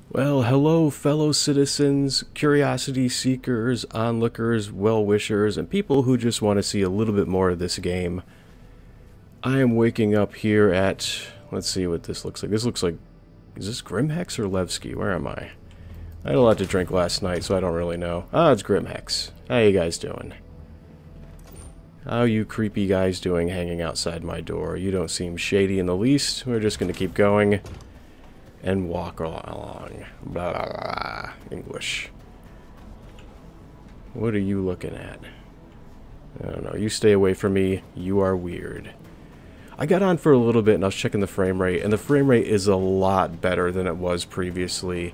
Well, hello, fellow citizens, curiosity seekers, onlookers, well-wishers, and people who just want to see a little bit more of this game. I am waking up here at... Let's see what this looks like. This looks like... Is this Grimhex or Levski? Where am I? I had a lot to drink last night, so I don't really know. Ah, it's Grimhex. How you guys doing? How you creepy guys doing hanging outside my door? You don't seem shady in the least. We're just going to keep going and walk along. Blah, blah, blah. English. What are you looking at? I don't know. You stay away from me. You are weird. I got on for a little bit and I was checking the frame rate, and the frame rate is a lot better than it was previously.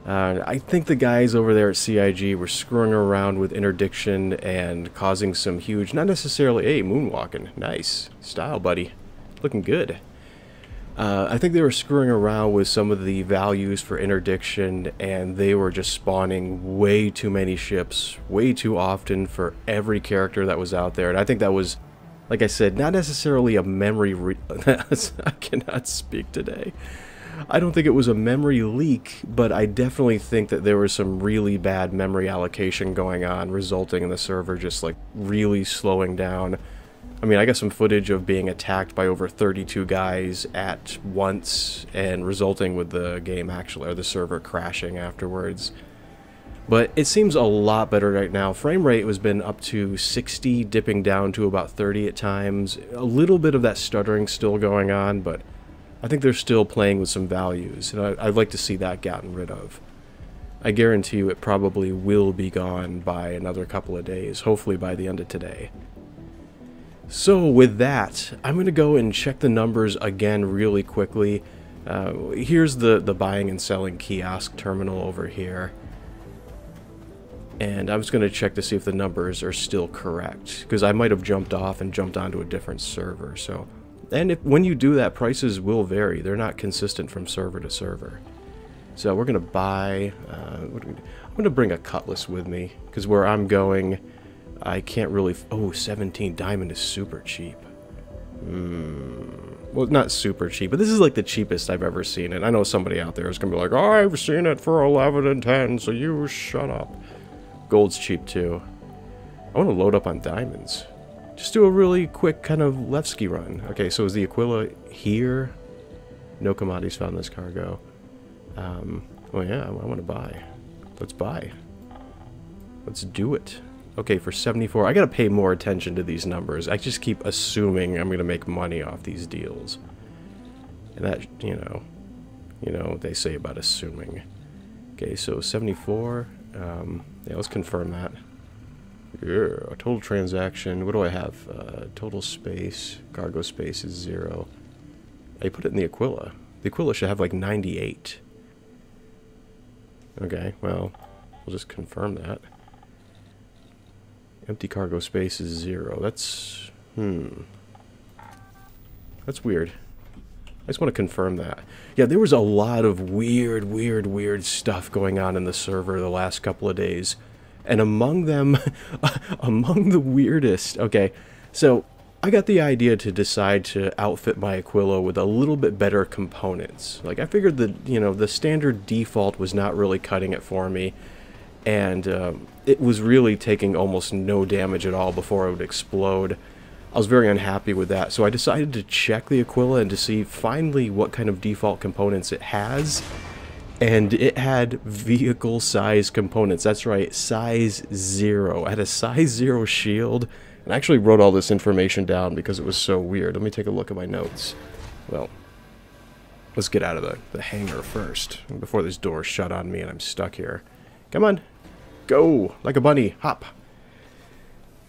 I think the guys over there at CIG were screwing around with interdiction and causing some huge, not necessarily, hey, moonwalking. Nice. Style, buddy. Looking good. I think they were screwing around with some of the values for interdiction, and they were just spawning way too many ships, way too often for every character that was out there. And I think that was, like I said, not necessarily a memory I cannot speak today. I don't think it was a memory leak, but I definitely think that there was some really bad memory allocation going on, resulting in the server just like really slowing down. I mean, I got some footage of being attacked by over 32 guys at once, and resulting with the game actually, or the server crashing afterwards. But it seems a lot better right now. Frame rate has been up to 60, dipping down to about 30 at times. A little bit of that stuttering still going on, but I think they're still playing with some values, and I'd like to see that gotten rid of. I guarantee you it probably will be gone by another couple of days, hopefully by the end of today. So with that, I'm going to go and check the numbers again really quickly. Here's the buying and selling kiosk terminal over here. And I'm just going to check to see if the numbers are still correct, because I might have jumped off and jumped onto a different server. So, and when you do that, prices will vary. They're not consistent from server to server. So we're going to buy... I'm going to bring a cutlass with me, because where I'm going... I can't really... Oh, 17 diamond is super cheap. Well, not super cheap, but this is like the cheapest I've ever seen it. I know somebody out there is going to be like, oh, I've seen it for 11 and 10, so you shut up. Gold's cheap too. I want to load up on diamonds. Just do a really quick kind of Levski run. Okay, so is the Aquila here? No commodities found in this cargo. Oh yeah, I want to buy. Let's buy. Let's do it. Okay, for 74, I gotta pay more attention to these numbers. I just keep assuming I'm gonna make money off these deals. And that, you know what they say about assuming. Okay, so 74, yeah, let's confirm that. Yeah, total transaction, what do I have? Total space, cargo space is 0. I put it in the Aquila. The Aquila should have like 98. Okay, well, we'll just confirm that. Empty cargo space is 0. That's... That's weird. I just want to confirm that. Yeah, there was a lot of weird stuff going on in the server the last couple of days. And among them... among the weirdest... Okay, so I got the idea to decide to outfit my Aquila with a little bit better components. Like, I figured that, the standard default was not really cutting it for me. And it was really taking almost no damage at all before it would explode. I was very unhappy with that, so I decided to check the Aquila and to see finally what kind of default components it has. And it had vehicle size components. That's right, size 0. I had a size 0 shield, and I actually wrote all this information down because it was so weird. Let me take a look at my notes. Well, let's get out of the hangar first, before this door shut on me and I'm stuck here. Come on. Go. Like a bunny. Hop.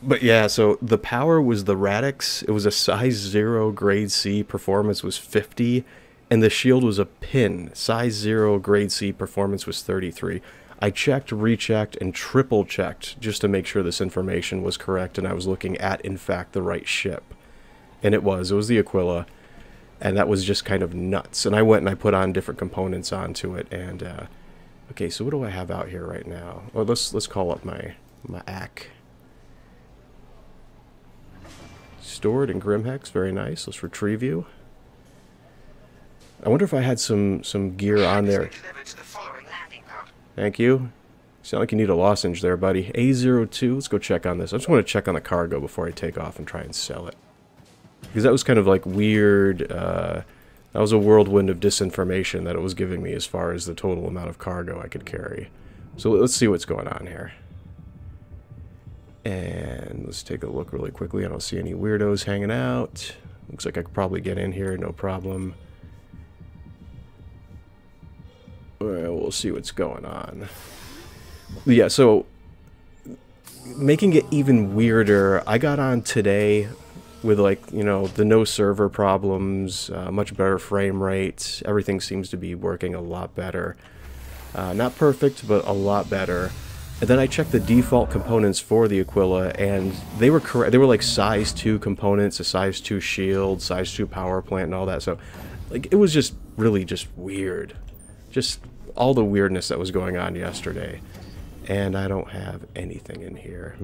But yeah, so the power was the Radix. It was a size 0 grade C. Performance was 50. And the shield was a pin. Size 0 grade C. Performance was 33. I checked, rechecked, and triple checked just to make sure this information was correct and I was looking at, in fact, the right ship. And it was. It was the Aquila. And that was just kind of nuts. And I went and I put on different components onto it, and... okay, so what do I have out here right now? Well, let's call up my AC. Stored in Grimhex, very nice. Let's retrieve you. I wonder if I had some gear on there. Delivered to the following Thank you. Sound like you need a lozenge there, buddy. A02, let's go check on this. I just want to check on the cargo before I take off and try and sell it. Because that was kind of like weird, that was a whirlwind of disinformation that it was giving me as far as the total amount of cargo I could carry. So let's see what's going on here. And let's take a look really quickly. I don't see any weirdos hanging out. Looks like I could probably get in here, no problem. Well, we'll see what's going on. Yeah, so making it even weirder, I got on today with, like, you know, the no server problems, much better frame rate. Everything seems to be working a lot better. Not perfect, but a lot better. And then I checked the default components for the Aquila, and they were correct. They were like size 2 components, a size 2 shield, size 2 power plant, and all that. So, like, it was just really just weird. Just all the weirdness that was going on yesterday. And I don't have anything in here.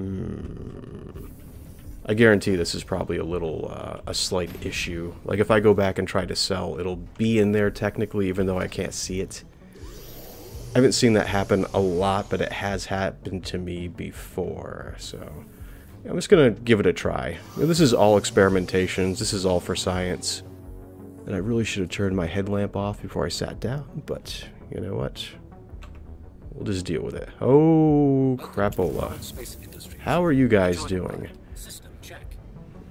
I guarantee this is probably a little, a slight issue. Like, if I go back and try to sell, it'll be in there technically, even though I can't see it. I haven't seen that happen a lot, but it has happened to me before, so I'm just gonna give it a try. This is all experimentations, this is all for science. And I really should have turned my headlamp off before I sat down, but you know what? We'll just deal with it. Oh, crapola. How are you guys doing?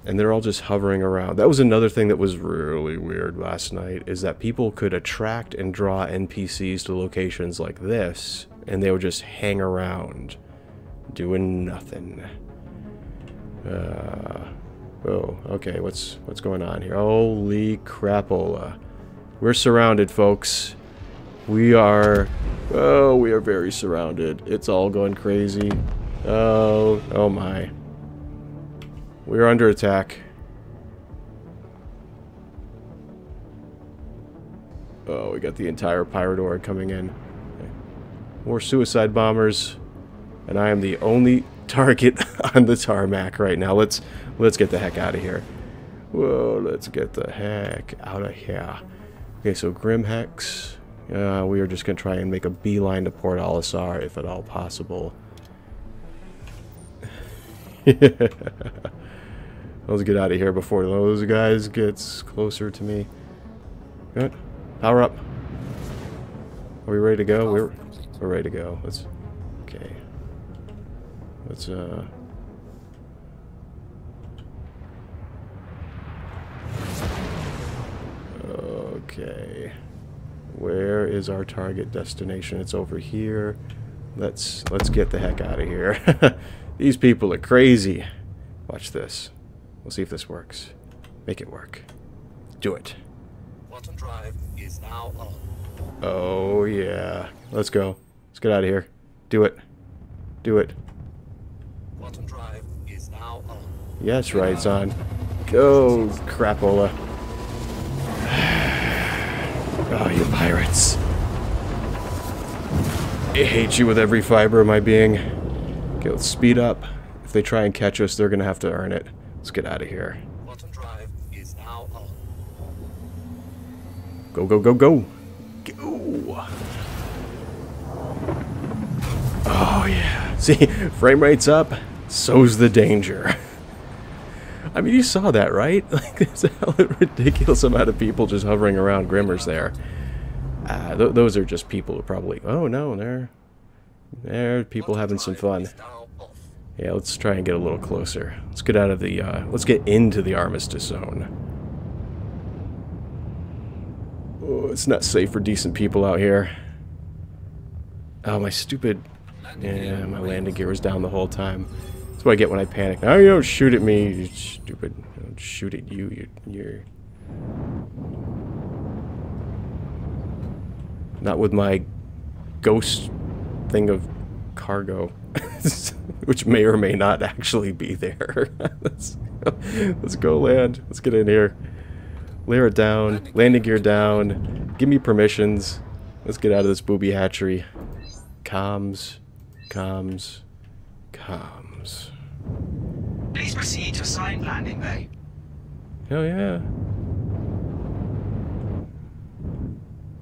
And they're all just hovering around. That was another thing that was really weird last night, is that people could attract and draw NPCs to locations like this, and they would just hang around, doing nothing. Oh, okay, what's going on here? Holy crapola. We're surrounded, folks. We are very surrounded. It's all going crazy. Oh my. We're under attack. Oh, we got the entire pirate horde coming in. More suicide bombers, and I am the only target on the tarmac right now. Let's get the heck out of here. Whoa, let's get the heck out of here. Okay, so Grim Hex. We are just gonna try and make a beeline to Port Olisar if at all possible. Let's get out of here before those guys gets closer to me. Good. Power up. Are we ready to go? We're ready to go. Okay. Okay. Where is our target destination? It's over here. Let's get the heck out of here. These people are crazy. Watch this. We'll see if this works. Make it work. Do it. Quantum drive is now on. Oh yeah. Let's go. Let's get out of here. Do it. Do it. Quantum drive is now on. Yes, right, it's on. Go, crapola. Oh, you pirates. I hate you with every fiber of my being. Okay, let's speed up. If they try and catch us, they're gonna have to earn it. Let's get out of here. Quantum drive is now on. Go, go, go, go. Go. Oh, yeah. See, frame rate's up. So's the danger. I mean, you saw that, right? Like, there's a ridiculous amount of people just hovering around Grimmers there. Those are just people who probably... Oh, no, they're people having some fun. Yeah, let's try and get a little closer. Let's get out of the... let's get into the Armistice Zone. Oh, it's not safe for decent people out here. Oh, my stupid... Yeah, my landing gear was down the whole time. That's what I get when I panic. Now you don't shoot at me, you stupid. I don't shoot at you, you're... Not with my ghost thing of cargo. Which may or may not actually be there. Let's go land. Let's get in here. Layer it down. Landing gear down. Give me permissions. Let's get out of this booby hatchery. Comms. Comms. Comms. Please proceed to assigned landing bay. Hell yeah.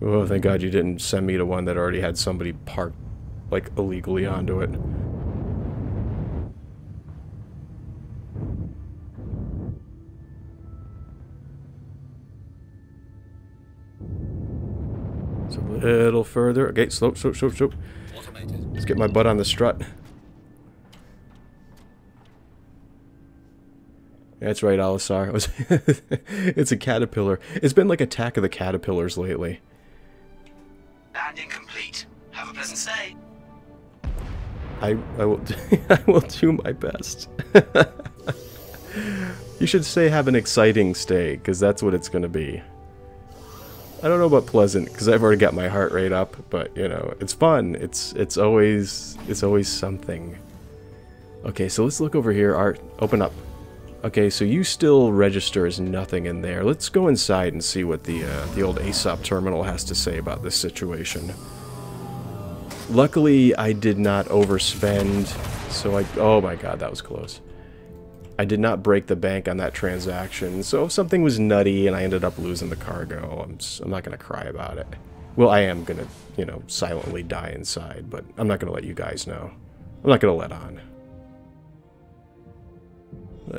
Oh, thank God you didn't send me to one that already had somebody parked like, illegally onto it. It's a little further. Okay, slope. Automated. Let's get my butt on the strut. That's right, Alisar. It's a caterpillar. It's been like Attack of the Caterpillars lately. Landing complete. Have a pleasant stay. I will I will do my best. You should say have an exciting stay, because that's what it's going to be. I don't know about pleasant, because I've already got my heart rate up, but you know, it's fun. It's always something. Okay, so let's look over here. Art, open up. Okay, so you still register as nothing in there. Let's go inside and see what the old ASOP terminal has to say about this situation. Luckily, I did not overspend, so oh my god, that was close. I did not break the bank on that transaction, so if something was nutty and I ended up losing the cargo, I'm not going to cry about it. Well, I am going to, you know, silently die inside, but I'm not going to let you guys know. I'm not going to let on.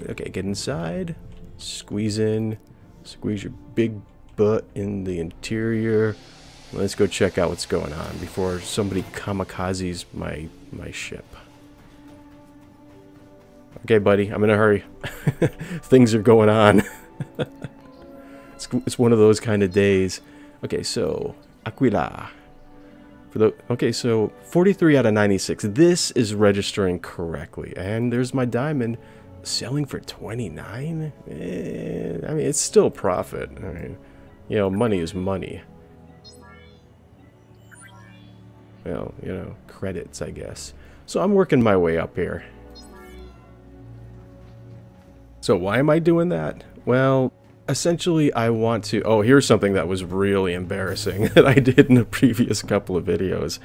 Okay, get inside, squeeze in, squeeze your big butt in the interior. Let's go check out what's going on before somebody kamikazes my ship. Okay, buddy, I'm in a hurry. Things are going on. It's one of those kind of days. Okay, so Aquila. Okay, so 43 out of 96. This is registering correctly, and there's my diamond. Selling for 29? I mean, it's still profit. I mean, you know, money is money. Well, you know, credits, I guess. So I'm working my way up here. So why am I doing that? Well, essentially I want to... Oh, here's something that was really embarrassing that I did in the previous couple of videos.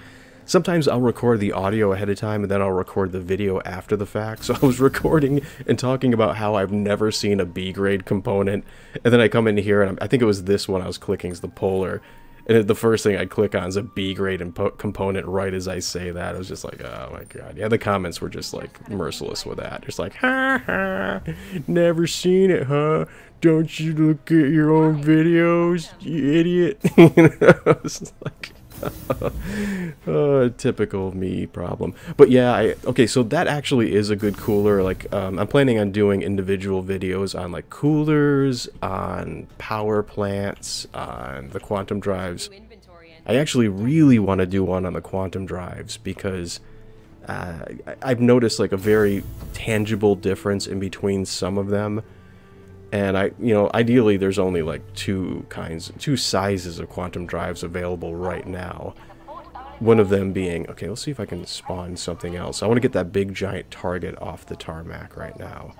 Sometimes I'll record the audio ahead of time and then I'll record the video after the fact. So I was recording and talking about how I've never seen a B-grade component. And then I come in here and I think it was this one I was clicking is the polar. And the first thing I click on is a B-grade component right as I say that. I was just like, oh my god. Yeah, the comments were just like merciless with that. Just like, ha ha, never seen it, huh? Don't you look at your own videos, you idiot? You know, I was like... typical me problem. But yeah, okay, so that actually is a good cooler. Like, I'm planning on doing individual videos on like coolers, on power plants, on the quantum drives. I actually really want to do one on the quantum drives because I've noticed like a very tangible difference in between some of them. And you know, ideally there's only like two sizes of quantum drives available right now. One of them being, okay, let's see if I can spawn something else. I want to get that big giant target off the tarmac right now.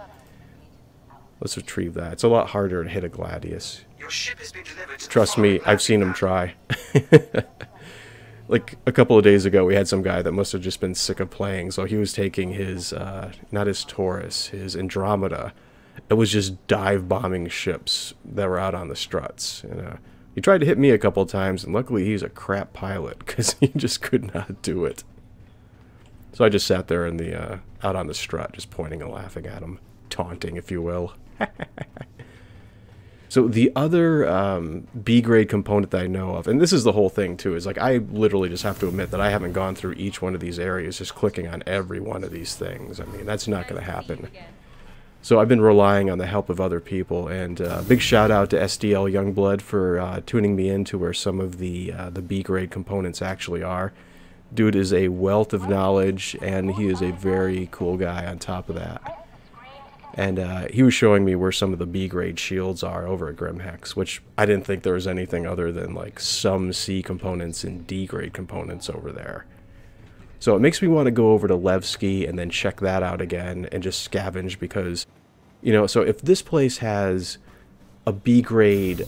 Let's retrieve that. It's a lot harder to hit a Gladius. Your ship has been delivered to Trust me, I've seen him try. Like a couple of days ago, we had some guy that must have just been sick of playing, so he was taking his, not his Taurus, his Andromeda. It was just dive bombing ships that were out on the struts. And, he tried to hit me a couple of times, and luckily he's a crap pilot because he just could not do it. So I just sat there in the out on the strut, just pointing and laughing at him, taunting, if you will. So the other B-grade component that I know of, and this is the whole thing too, is like I literally just have to admit that I haven't gone through each one of these areas, just clicking on every one of these things. I mean, that's not going to happen. So I've been relying on the help of other people, and big shout out to SDL Youngblood for tuning me into where some of the B-grade components actually are. Dude is a wealth of knowledge, and he is a very cool guy on top of that. And he was showing me where some of the B-grade shields are over at Grimhex, which I didn't think there was anything other than like some C components and D-grade components over there. So it makes me want to go over to Levski and then check that out again and just scavenge because, you know, so if this place has a B-grade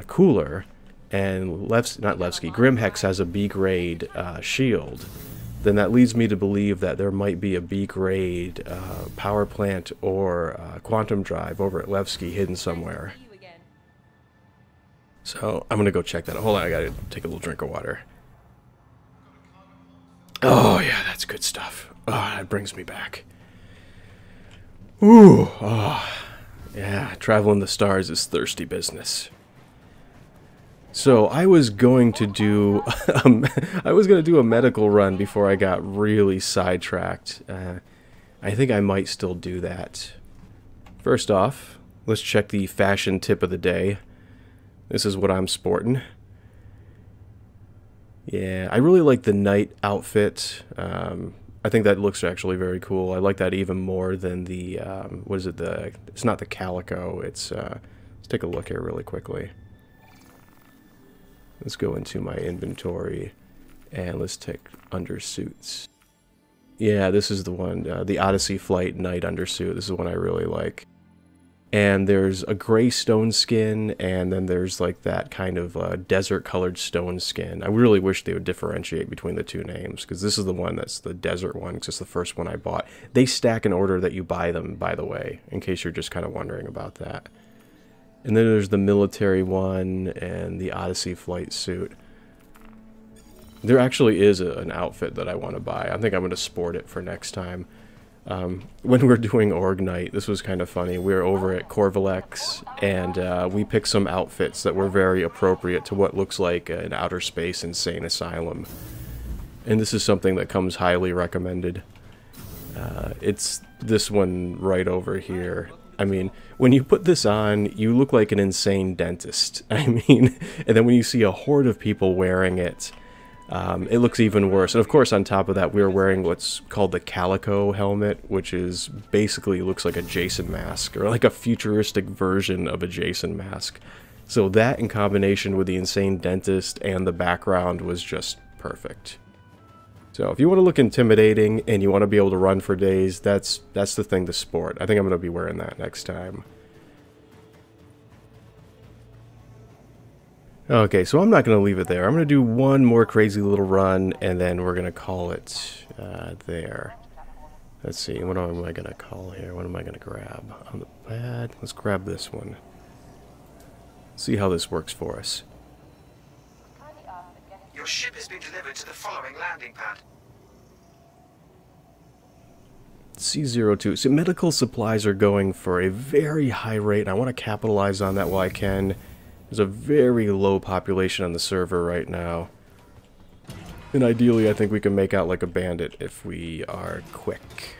cooler and Grimhex has a B-grade shield, then that leads me to believe that there might be a B-grade power plant or quantum drive over at Levski hidden somewhere. So I'm going to go check that out. Hold on, I got to take a little drink of water. Oh, yeah, that's good stuff. Oh, that brings me back. Ooh, oh, yeah, traveling the stars is thirsty business. So I was going to do, a medical run before I got really sidetracked. I think I might still do that. First off, let's check the fashion tip of the day. This is what I'm sporting. Yeah, I really like the night outfit. I think that looks actually very cool. I like that even more than the, what is it, it's not the calico, it's, let's take a look here really quickly. Let's go into my inventory, and let's take undersuits. Yeah, this is the one, the Odyssey Flight Night Undersuit. This is one I really like. And there's a gray stone skin, and then there's like that kind of desert-colored stone skin. I really wish they would differentiate between the two names, because this is the one that's the desert one, because it's the first one I bought. They stack in order that you buy them, by the way, in case you're just kind of wondering about that. And then there's the military one, and the Odyssey Flight suit. There actually is an outfit that I want to buy. I think I'm going to sport it for next time. When we're doing Org Night, this was kind of funny. We were over at Corvalex, and we picked some outfits that were very appropriate to what looks like an outer space insane asylum. And this is something that comes highly recommended. It's this one right over here. I mean, when you put this on, you look like an insane dentist. I mean, and then when you see a horde of people wearing it, it looks even worse. And of course, on top of that, we were wearing what's called the Calico helmet, which is basically looks like a Jason mask, or like a futuristic version of a Jason mask. So that in combination with the insane dentist and the background was just perfect. So if you want to look intimidating and you want to be able to run for days, that's the thing to sport. I think I'm going to be wearing that next time. Okay, so I'm not going to leave it there. I'm going to do one more crazy little run, and then we're going to call it there. Let's see, what am I going to call here? What am I going to grab? On the pad, let's grab this one. See how this works for us. Your ship has been delivered to the following landing pad. C02. So medical supplies are going for a very high rate, and I want to capitalize on that while I can. There's a very low population on the server right now. And ideally, I think we can make out like a bandit if we are quick.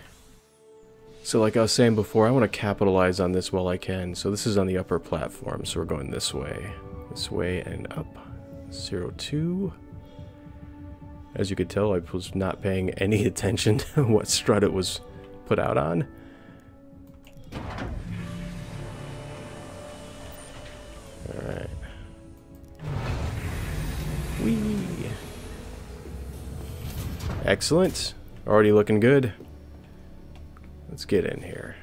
So like I was saying before, I want to capitalize on this while I can. So this is on the upper platform, so we're going this way and up. 02. As you could tell, I was not paying any attention to what strut it was put out on. Alright. Whee! Excellent. Already looking good. Let's get in here.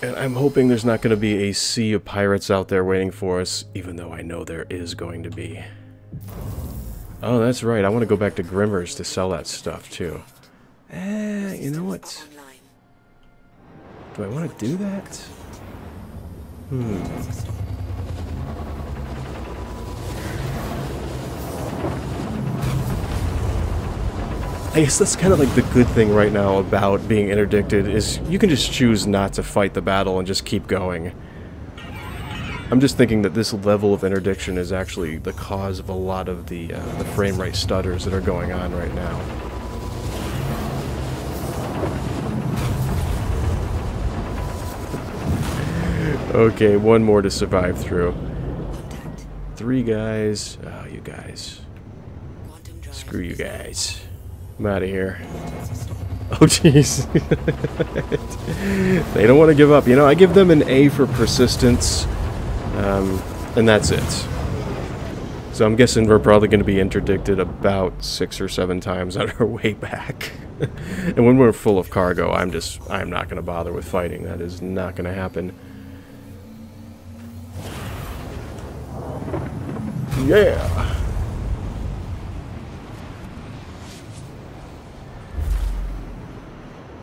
And I'm hoping there's not going to be a sea of pirates out there waiting for us, even though I know there is going to be. Oh, that's right. I want to go back to Grimmer's to sell that stuff, too. You know what? Do I want to do that? I guess that's kind of like the good thing right now about being interdicted, is you can just choose not to fight the battle and just keep going. I'm just thinking that this level of interdiction is actually the cause of a lot of the frame rate stutters that are going on right now. Okay, one more to survive through. 3 guys. Oh, you guys. Screw you guys. I'm out of here. Oh, jeez. They don't want to give up. You know, I give them an A for persistence, and that's it. So I'm guessing we're probably going to be interdicted about 6 or 7 times on our way back. And when we're full of cargo, I'm not going to bother with fighting. That is not going to happen. Yeah!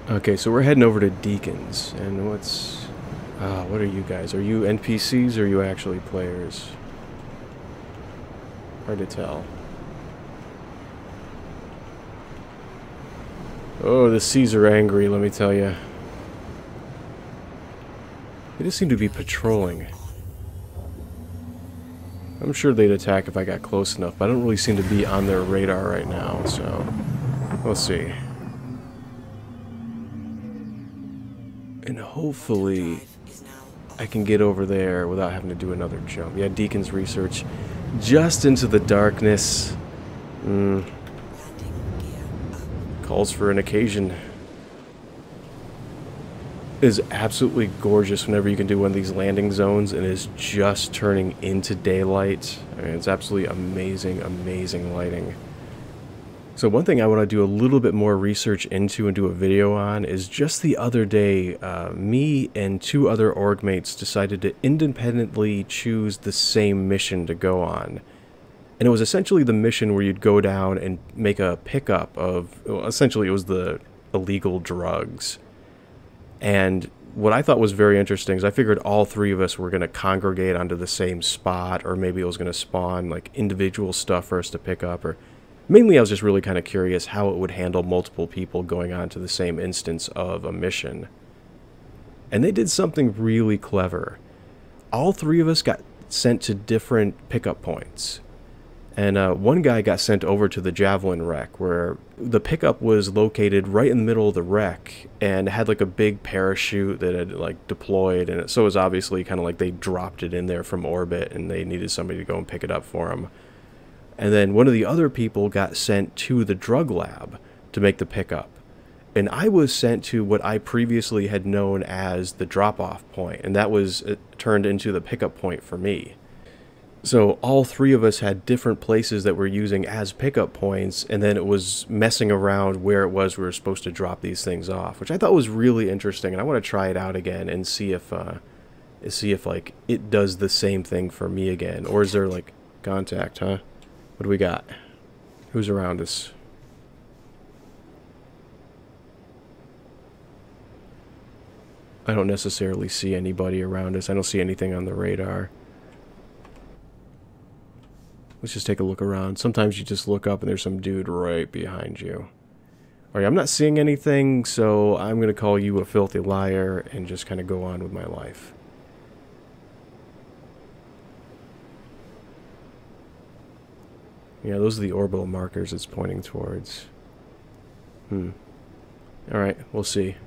Okay, so we're heading over to Deacons, and what are you guys? Are you NPCs or are you actually players? Hard to tell. Oh, the seas are angry, let me tell you. They just seem to be patrolling. I'm sure they'd attack if I got close enough, but I don't really seem to be on their radar right now, so we'll see. And hopefully I can get over there without having to do another jump. Yeah, Deacon's research just into the darkness. Calls for an occasion. It is absolutely gorgeous whenever you can do one of these landing zones and is just turning into daylight. I mean, it's absolutely amazing, amazing lighting. So one thing I want to do a little bit more research into and do a video on is just the other day, me and 2 other org mates decided to independently choose the same mission to go on. And it was essentially the mission where you'd go down and make a pickup of, well, essentially it was the illegal drugs. And what I thought was very interesting is I figured all 3 of us were going to congregate onto the same spot, or maybe it was going to spawn like individual stuff for us to pick up, or mainly I was just really kind of curious how it would handle multiple people going on to the same instance of a mission. And they did something really clever. All 3 of us got sent to different pickup points. And one guy got sent over to the Javelin wreck, where the pickup was located right in the middle of the wreck and had like a big parachute that had like deployed, and so it was obviously kind of like they dropped it in there from orbit and they needed somebody to go and pick it up for them. And then one of the other people got sent to the drug lab to make the pickup. And I was sent to what I previously had known as the drop-off point, and that was turned into the pickup point for me. So all 3 of us had different places that we're using as pickup points, and then it was messing around where it was we were supposed to drop these things off, which I thought was really interesting, and I want to try it out again and see if like it does the same thing for me again, or is there like contact, huh? What do we got? Who's around us? I don't necessarily see anybody around us. I don't see anything on the radar. Let's just take a look around. Sometimes you just look up and there's some dude right behind you. Alright, I'm not seeing anything, so I'm going to call you a filthy liar and just kind of go on with my life. Yeah, those are the orbital markers it's pointing towards. Alright, we'll see.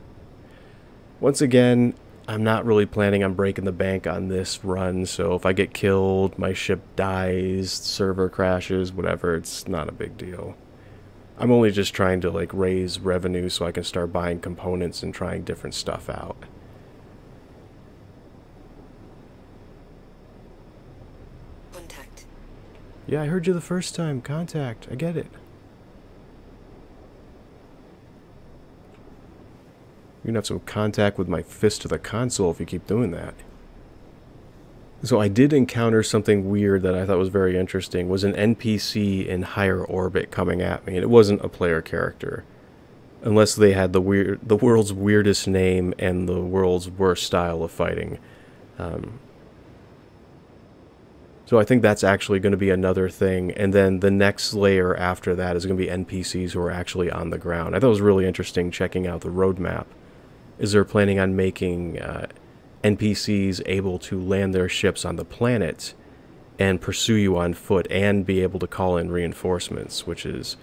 Once again, I'm not really planning on breaking the bank on this run, so if I get killed, my ship dies, server crashes, whatever, it's not a big deal. I'm only just trying to like raise revenue so I can start buying components and trying different stuff out. Contact. Yeah, I heard you the first time. Contact. I get it. You're gonna have some contact with my fist to the console if you keep doing that. So I did encounter something weird that I thought was very interesting. Was an NPC in higher orbit coming at me, and it wasn't a player character, unless they had the world's weirdest name and the world's worst style of fighting. So I think that's actually going to be another thing, and then the next layer after that is going to be NPCs who are actually on the ground. I thought it was really interesting checking out the roadmap. Is they're planning on making NPCs able to land their ships on the planet and pursue you on foot and be able to call in reinforcements, which is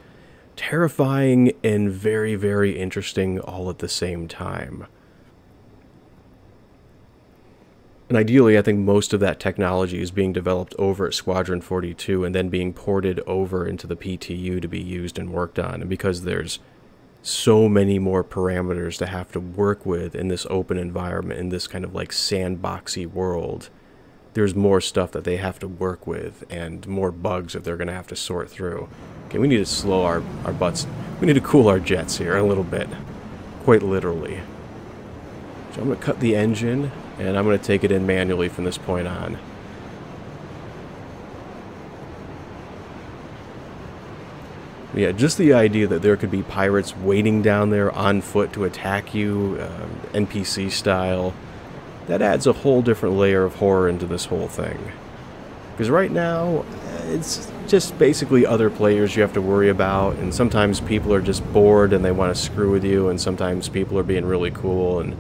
terrifying and very, very interesting all at the same time. And ideally, I think most of that technology is being developed over at Squadron 42 and then being ported over into the PTU to be used and worked on. And because there's so many more parameters to have to work with in this open environment, in this kind of like sandboxy world, there's more stuff that they have to work with and more bugs that they're going to have to sort through. Okay, we need to slow our butts. We need to cool our jets here a little bit. Quite literally. So I'm going to cut the engine, and I'm going to take it in manually from this point on. Yeah, just the idea that there could be pirates waiting down there on foot to attack you, NPC style, that adds a whole different layer of horror into this whole thing. Because right now, it's just basically other players you have to worry about, and sometimes people are just bored and they want to screw with you, and sometimes people are being really cool and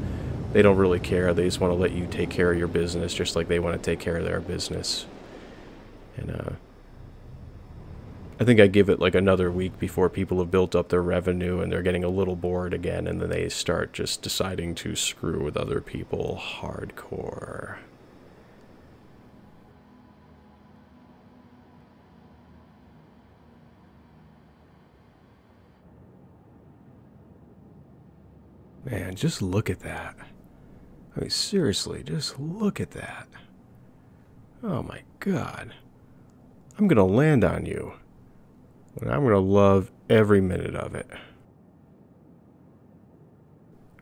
they don't really care. They just want to let you take care of your business just like they want to take care of their business. And I think I give it like another week before people have built up their revenue and they're getting a little bored again, and then they start just deciding to screw with other people hardcore. Man, just look at that. I mean, seriously, just look at that. Oh my god. I'm gonna land on you. And I'm gonna love every minute of it.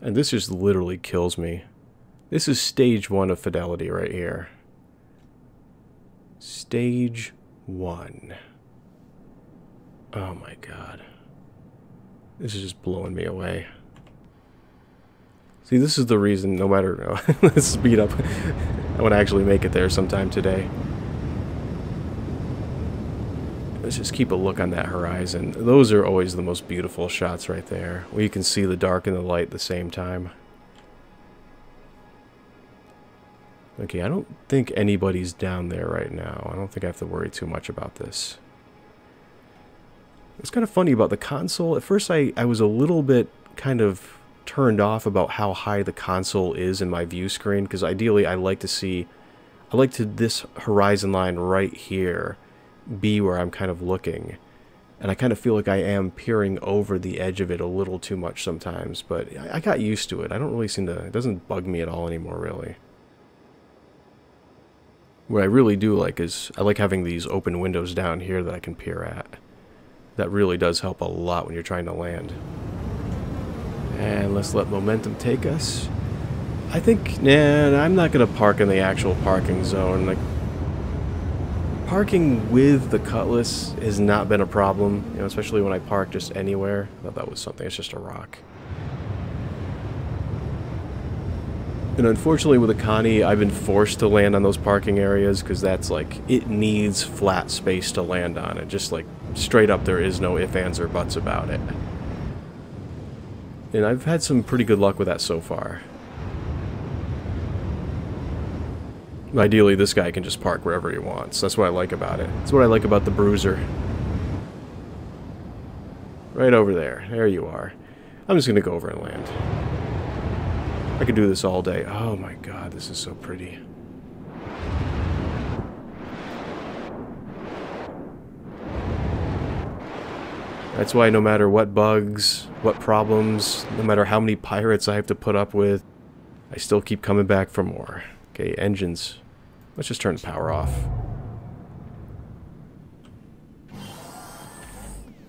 And this just literally kills me. This is stage 1 of fidelity right here. Stage 1. Oh my god. This is just blowing me away. See, this is the reason, no matter... let's speed up. I want to actually make it there sometime today. Let's just keep a look on that horizon. Those are always the most beautiful shots right there, where you can see the dark and the light at the same time. Okay, I don't think anybody's down there right now. I don't think I have to worry too much about this. It's kind of funny about the console. At first I was a little bit kind of turned off about how high the console is in my view screen, because ideally I like this horizon line right here be where I'm kind of looking, and I kind of feel like I am peering over the edge of it a little too much sometimes, but I got used to it. I don't really seem to, it doesn't bug me at all anymore, really. What I really do like is I like having these open windows down here that I can peer at. That really does help a lot when you're trying to land. And let's let momentum take us. I think, nah, I'm not going to park in the actual parking zone. Like, parking with the Cutlass has not been a problem, you know, especially when I park just anywhere. I thought that was something, it's just a rock. And unfortunately with the Connie, I've been forced to land on those parking areas because that's like, it needs flat space to land on it. Just like, straight up, there is no ifs, ands, or buts about it. And I've had some pretty good luck with that so far. Ideally, this guy can just park wherever he wants. That's what I like about it. That's what I like about the Bruiser. Right over there. There you are. I'm just going to go over and land. I could do this all day. Oh my god, this is so pretty. That's why no matter what bugs, what problems, no matter how many pirates I have to put up with, I still keep coming back for more. Okay, engines. Let's just turn the power off.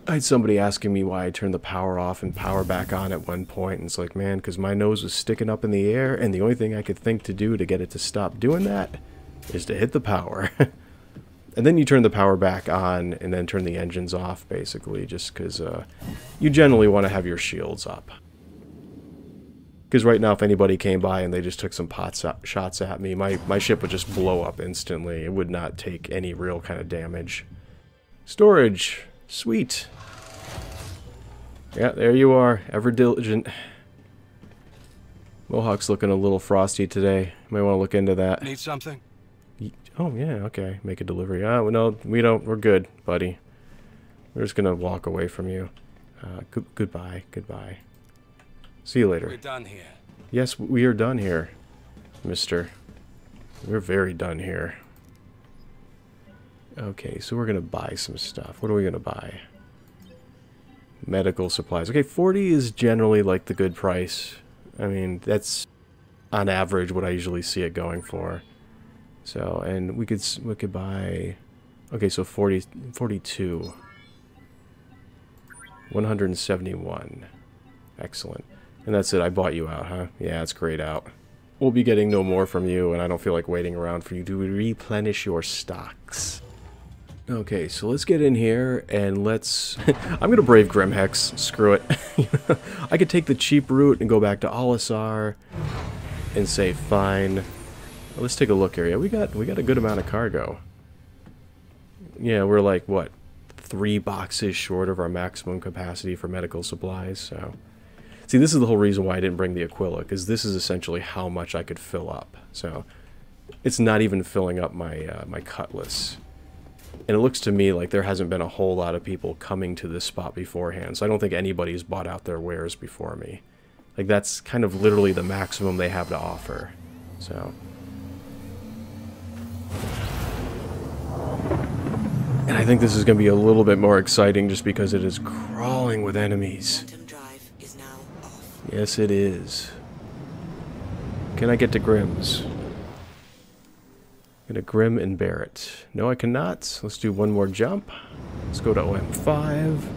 I had somebody asking me why I turned the power off and power back on at one point, and it's like, man, because my nose was sticking up in the air, and the only thing I could think to do to get it to stop doing that is to hit the power. And then you turn the power back on, and then turn the engines off, basically, just because you generally want to have your shields up. Because right now, if anybody came by and they just took some shots at me, my ship would just blow up instantly. It would not take any real kind of damage. Storage. Sweet. Yeah, there you are. Ever diligent. Mohawk's looking a little frosty today. Might want to look into that. Need something? Oh, yeah, okay. Make a delivery. Oh, no, we don't. We're good, buddy. We're just going to walk away from you. Goodbye. Goodbye. See you later. We're done here. Yes, we are done here, mister. We're very done here. Okay, so we're going to buy some stuff. What are we going to buy? Medical supplies. Okay, 40 is generally like the good price. I mean, that's on average what I usually see it going for. So, and we could buy... Okay, so 42. 171. Excellent. And that's it, I bought you out, huh? Yeah, it's grayed out. We'll be getting no more from you, and I don't feel like waiting around for you to replenish your stocks. Okay, so let's get in here, and let's... I'm gonna brave Grimhex, screw it. I could take the cheap route and go back to Olisar and say, fine. Let's take a look here. Yeah, we got a good amount of cargo. Yeah, we're like, what, 3 boxes short of our maximum capacity for medical supplies, so... See, this is the whole reason why I didn't bring the Aquila, because this is essentially how much I could fill up. So, it's not even filling up my, my Cutlass. And it looks to me like there hasn't been a whole lot of people coming to this spot beforehand, so I don't think anybody's bought out their wares before me. Like, that's kind of literally the maximum they have to offer. So... And I think this is going to be a little bit more exciting just because it is crawling with enemies. Quantum drive is now off. Yes, it is. Can I get to Grimm's? Get a Grimm and Barrett. No, I cannot. Let's do one more jump. Let's go to OM5. Quantum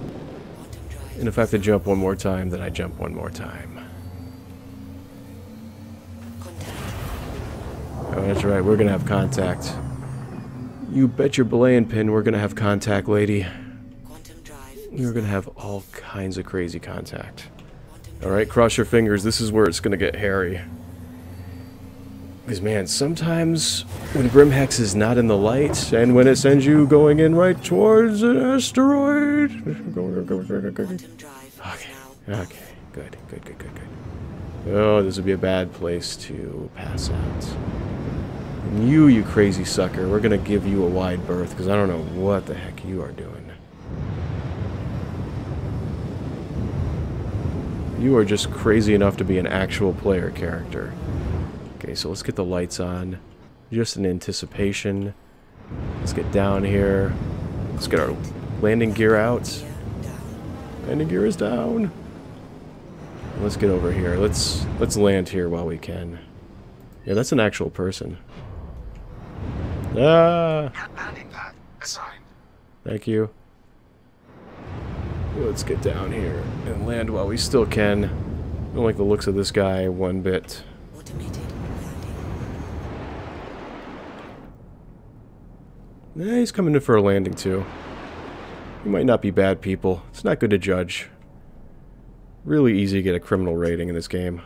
drive. And if I have to jump one more time, then I jump one more time. Contact. Oh, that's right. We're going to have contact. You bet your belaying pin we're going to have contact, lady. Quantum drive. We're going to have all kinds of crazy contact. Quantum Alright, cross your fingers. This is where it's going to get hairy. Because, man, sometimes when Grimhex is not in the light, and when it sends you going in right towards an asteroid... Quantum drive Okay, is now okay. Good. Oh, this would be a bad place to pass out. And you crazy sucker, we're going to give you a wide berth, because I don't know what the heck you are doing. You are just crazy enough to be an actual player character. Okay, so let's get the lights on, just in anticipation. Let's get down here. Let's get our landing gear out. down. Landing gear is down. Let's get over here. Let's land here while we can. Yeah, that's an actual person. Ah! Landing pad assigned. Thank you. Let's get down here and land while we still can. I don't like the looks of this guy one bit. Automated landing. Eh, he's coming in for a landing too. You might not be bad people. It's not good to judge. Really easy to get a criminal rating in this game.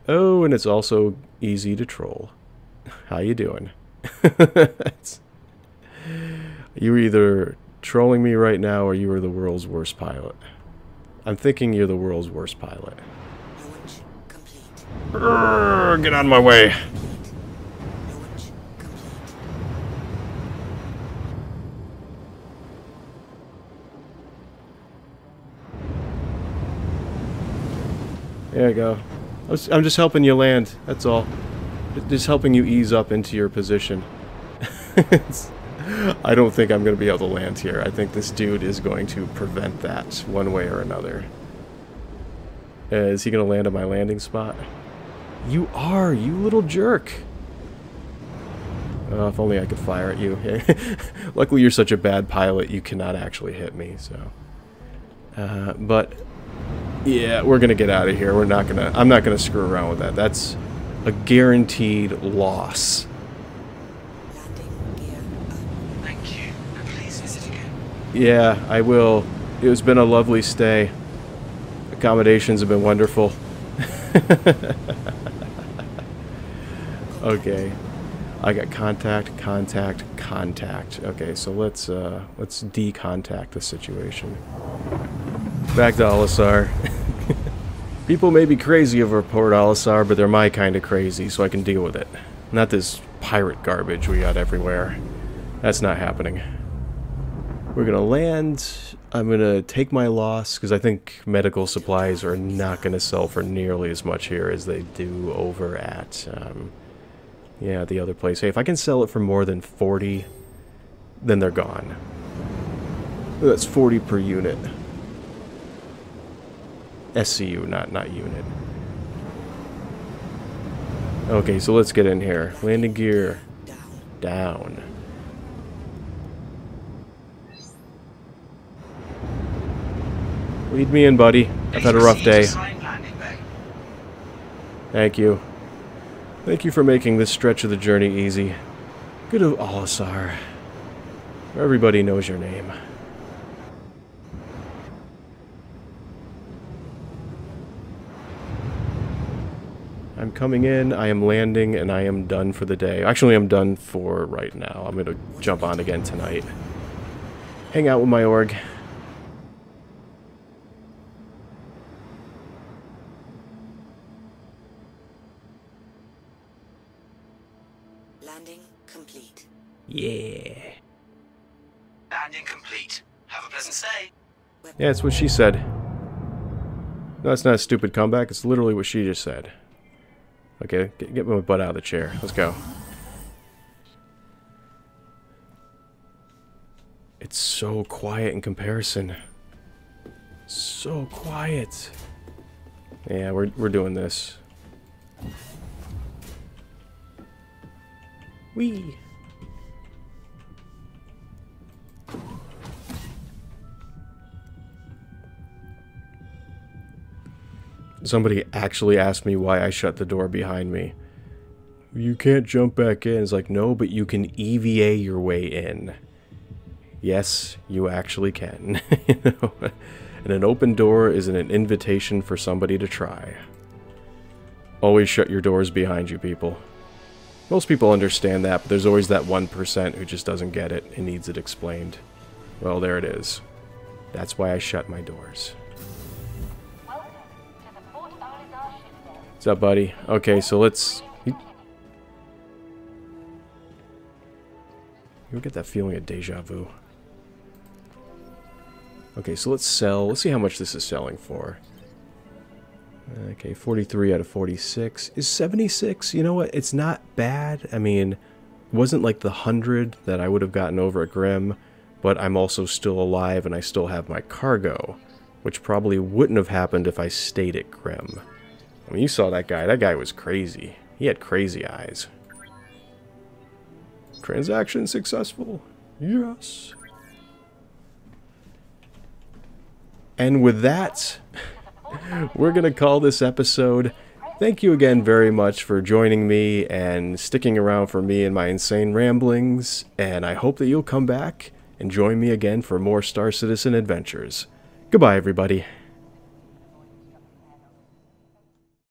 Oh, and it's also easy to troll. How you doing? You're either trolling me right now or you are the world's worst pilot. I'm thinking you're the world's worst pilot. Launch complete. Urgh, get out of my way. Launch complete. There you go. I'm just helping you land, that's all. Just helping you ease up into your position. I don't think I'm going to be able to land here. I think this dude is going to prevent that one way or another. Is he going to land on my landing spot? You are, you little jerk. Oh, if only I could fire at you. Luckily you're such a bad pilot you cannot actually hit me, so. But yeah, we're going to get out of here. I'm not going to screw around with that. That's a guaranteed loss. Landing gear up. Thank you. And please visit again. Yeah, I will. It's been a lovely stay. Accommodations have been wonderful. Okay. I got contact. Okay, so let's decontact the situation. Back to Alisar. People may be crazy over Port Alisar, but they're my kind of crazy, so I can deal with it. Not this pirate garbage we got everywhere. That's not happening. We're gonna land. I'm gonna take my loss, because I think medical supplies are not gonna sell for nearly as much here as they do over at, yeah, the other place. Hey, if I can sell it for more than 40, then they're gone. That's 40 per unit. SCU, not unit. Okay, so let's get in here. Landing gear. Down. Lead me in, buddy. I've had a rough day. Assigned landing bay. Thank you. Thank you for making this stretch of the journey easy. Good of Alisar. Where everybody knows your name. I'm coming in, I am landing, and I am done for the day. Actually, I'm done for right now. I'm going to jump on again tonight. Hang out with my org. Landing complete. Yeah. Landing complete. Have a pleasant stay. Yeah, that's what she said. No, that's not a stupid comeback. It's literally what she just said. Okay, get my butt out of the chair. Let's go. It's so quiet in comparison. So quiet. Yeah, we're doing this. Whee! Somebody actually asked me why I shut the door behind me. You can't jump back in. It's like, no, but you can EVA your way in. Yes, you actually can. You know? And an open door is an invitation for somebody to try. Always shut your doors behind you, people. Most people understand that, but there's always that 1% who just doesn't get it and needs it explained. Well, there it is. That's why I shut my doors. What's up, buddy? Okay, so let's... You get that feeling of deja vu. Okay, so let's sell. Let's see how much this is selling for. Okay, 43 out of 46. Is 76? You know what? It's not bad. I mean, it wasn't like the 100 that I would have gotten over at Grimm, but I'm also still alive and I still have my cargo, which probably wouldn't have happened if I stayed at Grimm. I mean, you saw that guy. That guy was crazy. He had crazy eyes. Transaction successful. Yes. And with that, we're going to call this episode. Thank you again very much for joining me and sticking around for me and my insane ramblings. And I hope that you'll come back and join me again for more Star Citizen adventures. Goodbye, everybody.